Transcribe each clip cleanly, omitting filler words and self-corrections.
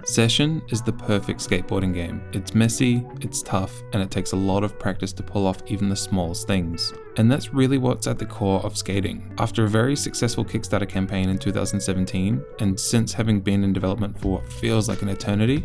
Session is the perfect skateboarding game. It's messy, it's tough, and it takes a lot of practice to pull off even the smallest things. And that's really what's at the core of skating. After a very successful Kickstarter campaign in 2017, and since having been in development for what feels like an eternity,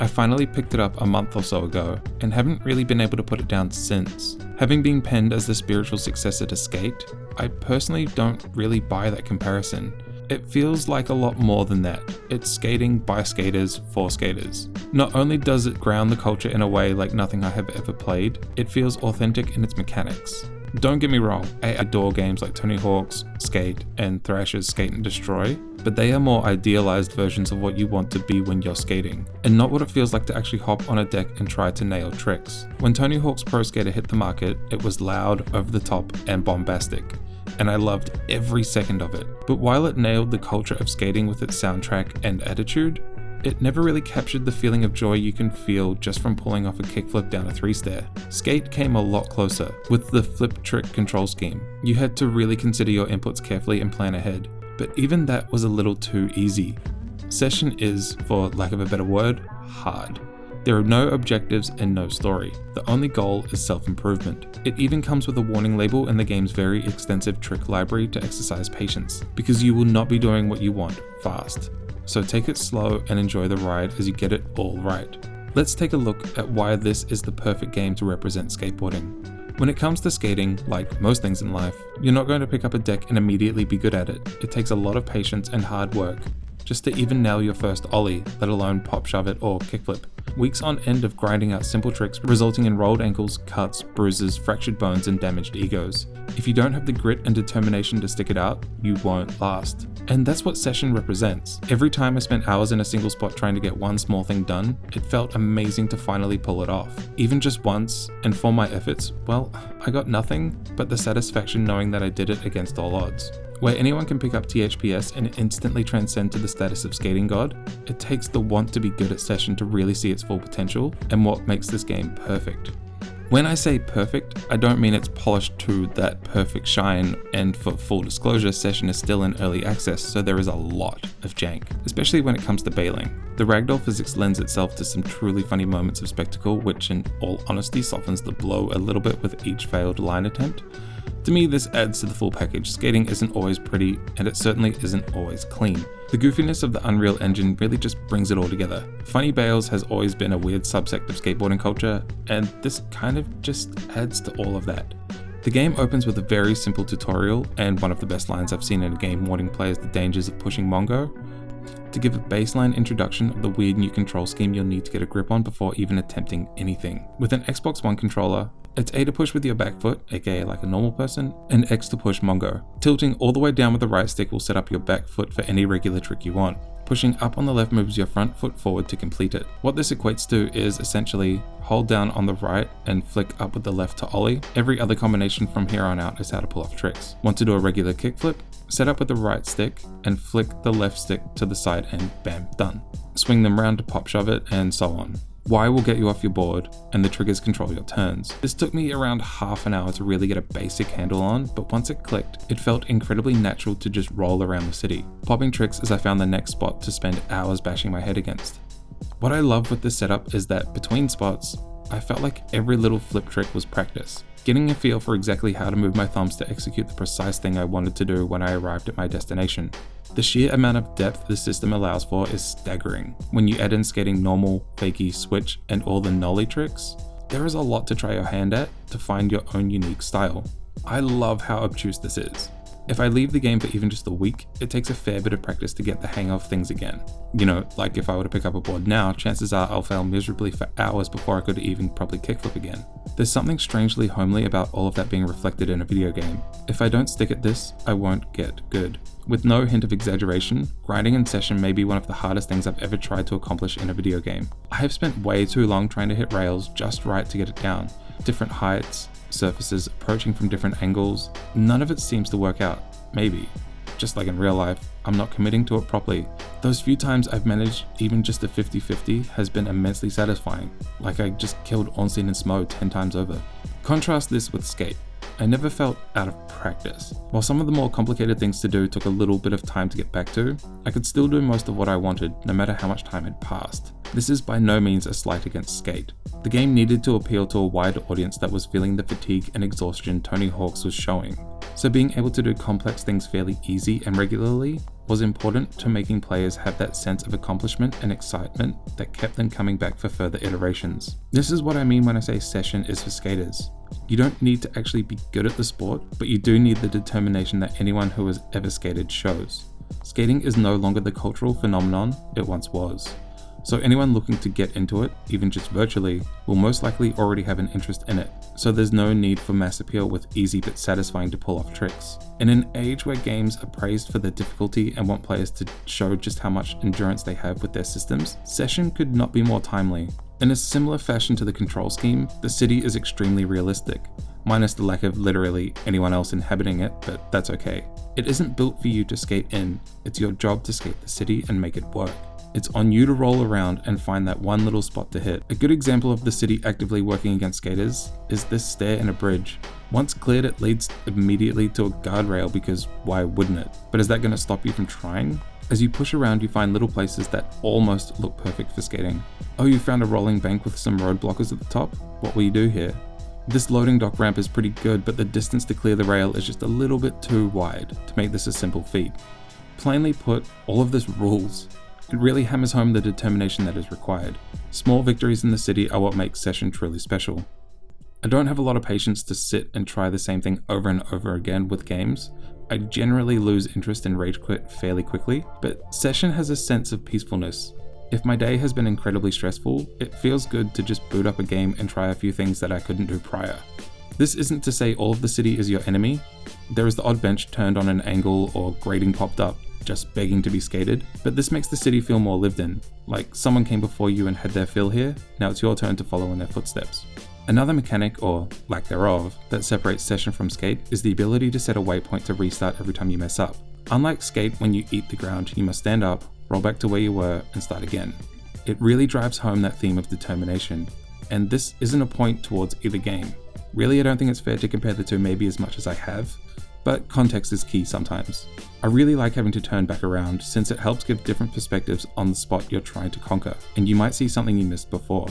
I finally picked it up a month or so ago, and haven't really been able to put it down since. Having been penned as the spiritual successor to Skate, I personally don't really buy that comparison. It feels like a lot more than that. It's skating by skaters for skaters. Not only does it ground the culture in a way like nothing I have ever played, it feels authentic in its mechanics. Don't get me wrong, I adore games like Tony Hawk's Skate and Thrasher's Skate and Destroy, but they are more idealized versions of what you want to be when you're skating, and not what it feels like to actually hop on a deck and try to nail tricks. When Tony Hawk's Pro Skater hit the market, it was loud, over the top, and bombastic, and I loved every second of it. But while it nailed the culture of skating with its soundtrack and attitude, it never really captured the feeling of joy you can feel just from pulling off a kickflip down a 3-stair. Skate came a lot closer. With the flip trick control scheme, you had to really consider your inputs carefully and plan ahead, but even that was a little too easy. Session is, for lack of a better word, hard. There are no objectives and no story. The only goal is self-improvement. It even comes with a warning label in the game's very extensive trick library to exercise patience, because you will not be doing what you want fast. So take it slow and enjoy the ride as you get it all right. Let's take a look at why this is the perfect game to represent skateboarding. When it comes to skating, like most things in life, you're not going to pick up a deck and immediately be good at it. It takes a lot of patience and hard work just to even nail your first ollie, let alone pop shove it or kickflip. Weeks on end of grinding out simple tricks resulting in rolled ankles, cuts, bruises, fractured bones, and damaged egos. If you don't have the grit and determination to stick it out, you won't last. And that's what Session represents. Every time I spent hours in a single spot trying to get one small thing done, it felt amazing to finally pull it off. Even just once, and for my efforts, well, I got nothing but the satisfaction knowing that I did it against all odds. Where anyone can pick up THPS and instantly transcend to the status of skating god, it takes the want to be good at Session to really see its full potential and what makes this game perfect. When I say perfect, I don't mean it's polished to that perfect shine, and for full disclosure, Session is still in early access, so there is a lot of jank, especially when it comes to bailing. The ragdoll physics lends itself to some truly funny moments of spectacle, which in all honesty softens the blow a little bit with each failed line attempt. To me, this adds to the full package. Skating isn't always pretty, and it certainly isn't always clean. The goofiness of the Unreal Engine really just brings it all together. Funny bails has always been a weird subsect of skateboarding culture, and this kind of just adds to all of that. The game opens with a very simple tutorial, and one of the best lines I've seen in a game warning players the dangers of pushing Mongo. To give a baseline introduction of the weird new control scheme you'll need to get a grip on before even attempting anything. With an Xbox One controller, it's A to push with your back foot, aka like a normal person, and X to push Mongo. Tilting all the way down with the right stick will set up your back foot for any regular trick you want. Pushing up on the left moves your front foot forward to complete it. What this equates to is essentially hold down on the right and flick up with the left to ollie. Every other combination from here on out is how to pull off tricks. Want to do a regular kickflip? Set up with the right stick and flick the left stick to the side and bam, done. Swing them round to pop shove it and so on. Y will get you off your board, and the triggers control your turns. This took me around half an hour to really get a basic handle on, but once it clicked, it felt incredibly natural to just roll around the city, popping tricks as I found the next spot to spend hours bashing my head against. What I love with this setup is that between spots, I felt like every little flip trick was practice, getting a feel for exactly how to move my thumbs to execute the precise thing I wanted to do when I arrived at my destination. The sheer amount of depth the system allows for is staggering. When you add in skating normal, fakie, switch, and all the nollie tricks, there is a lot to try your hand at to find your own unique style. I love how obtuse this is. If I leave the game for even just a week, it takes a fair bit of practice to get the hang of things again. You know, like if I were to pick up a board now, chances are I'll fail miserably for hours before I could even probably kickflip again. There's something strangely homely about all of that being reflected in a video game. If I don't stick at this, I won't get good. With no hint of exaggeration, grinding in Session may be one of the hardest things I've ever tried to accomplish in a video game. I have spent way too long trying to hit rails just right to get it down. Different heights, surfaces, approaching from different angles. None of it seems to work out. Maybe. Just like in real life, I'm not committing to it properly. Those few times I've managed even just a 50-50 has been immensely satisfying, like I just killed Onsen and Smo 10 times over. Contrast this with Skate. I never felt out of practice. While some of the more complicated things to do took a little bit of time to get back to, I could still do most of what I wanted, no matter how much time had passed. This is by no means a slight against Skate. The game needed to appeal to a wider audience that was feeling the fatigue and exhaustion Tony Hawk's was showing, so being able to do complex things fairly easy and regularly was important to making players have that sense of accomplishment and excitement that kept them coming back for further iterations. This is what I mean when I say Session is for skaters. You don't need to actually be good at the sport, but you do need the determination that anyone who has ever skated shows. Skating is no longer the cultural phenomenon it once was. So anyone looking to get into it, even just virtually, will most likely already have an interest in it, so there's no need for mass appeal with easy but satisfying to pull off tricks. In an age where games are praised for their difficulty and want players to show just how much endurance they have with their systems, Session could not be more timely. In a similar fashion to the control scheme, the city is extremely realistic, minus the lack of literally anyone else inhabiting it, but that's okay. It isn't built for you to skate in, it's your job to skate the city and make it work. It's on you to roll around and find that one little spot to hit. A good example of the city actively working against skaters is this stair in a bridge. Once cleared, it leads immediately to a guardrail because why wouldn't it? But is that going to stop you from trying? As you push around, you find little places that almost look perfect for skating. Oh, you found a rolling bank with some road blockers at the top? What will you do here? This loading dock ramp is pretty good, but the distance to clear the rail is just a little bit too wide to make this a simple feat. Plainly put, all of this rules. It really hammers home the determination that is required. Small victories in the city are what makes Session truly special. I don't have a lot of patience to sit and try the same thing over and over again with games. I generally lose interest and rage quit fairly quickly, but Session has a sense of peacefulness. If my day has been incredibly stressful, it feels good to just boot up a game and try a few things that I couldn't do prior. This isn't to say all of the city is your enemy. There is the odd bench turned on an angle or grating popped up, just begging to be skated, but this makes the city feel more lived in, like someone came before you and had their fill here, now it's your turn to follow in their footsteps. Another mechanic, or lack thereof, that separates Session from Skate is the ability to set a waypoint to restart every time you mess up. Unlike Skate, when you eat the ground, you must stand up, roll back to where you were, and start again. It really drives home that theme of determination, and this isn't a point towards either game. Really, I don't think it's fair to compare the two maybe as much as I have, but context is key sometimes. I really like having to turn back around since it helps give different perspectives on the spot you're trying to conquer, and you might see something you missed before.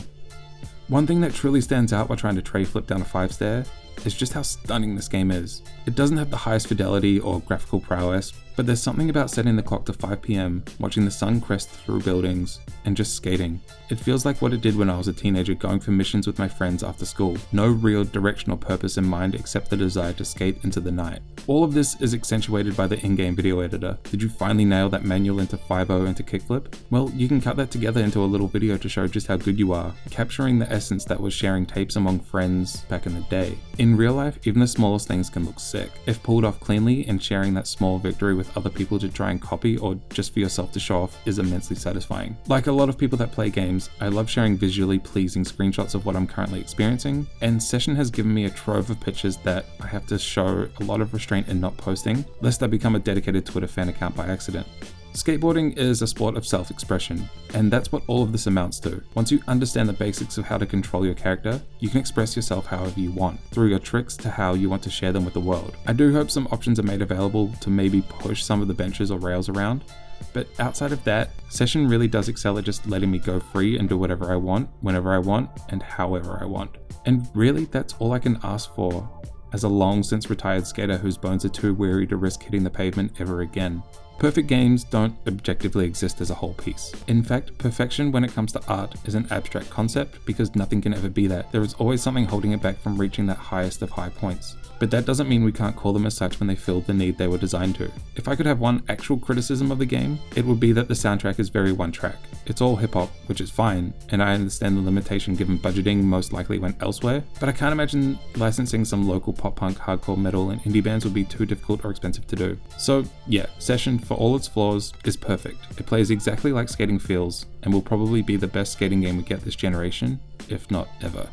One thing that truly stands out while trying to tray flip down a 5 stair is just how stunning this game is. It doesn't have the highest fidelity or graphical prowess, but there's something about setting the clock to 5 PM, watching the sun crest through buildings, and just skating. It feels like what it did when I was a teenager going for missions with my friends after school. No real direction or purpose in mind except the desire to skate into the night. All of this is accentuated by the in-game video editor. Did you finally nail that manual into 5.0 into kickflip? Well, you can cut that together into a little video to show just how good you are, capturing the essence that was sharing tapes among friends back in the day. In real life, even the smallest things can look sick, if pulled off cleanly, and sharing that small victory with other people to try and copy or just for yourself to show off is immensely satisfying. Like a lot of people that play games, I love sharing visually pleasing screenshots of what I'm currently experiencing, and Session has given me a trove of pictures that I have to show a lot of restraint in not posting, lest I become a dedicated Twitter fan account by accident. Skateboarding is a sport of self-expression, and that's what all of this amounts to. Once you understand the basics of how to control your character, you can express yourself however you want, through your tricks to how you want to share them with the world. I do hope some options are made available to maybe push some of the benches or rails around, but outside of that, Session really does excel at just letting me go free and do whatever I want, whenever I want, and however I want. And really, that's all I can ask for as a long since retired skater whose bones are too weary to risk hitting the pavement ever again. Perfect games don't objectively exist as a whole piece. In fact, perfection when it comes to art is an abstract concept because nothing can ever be that. There is always something holding it back from reaching that highest of high points. But that doesn't mean we can't call them as such when they filled the need they were designed to. If I could have one actual criticism of the game, it would be that the soundtrack is very one track. It's all hip hop, which is fine, and I understand the limitation given budgeting most likely went elsewhere, but I can't imagine licensing some local pop punk, hardcore metal and indie bands would be too difficult or expensive to do. So yeah, Session, for all its flaws, is perfect. It plays exactly like skating feels, and will probably be the best skating game we get this generation, if not ever.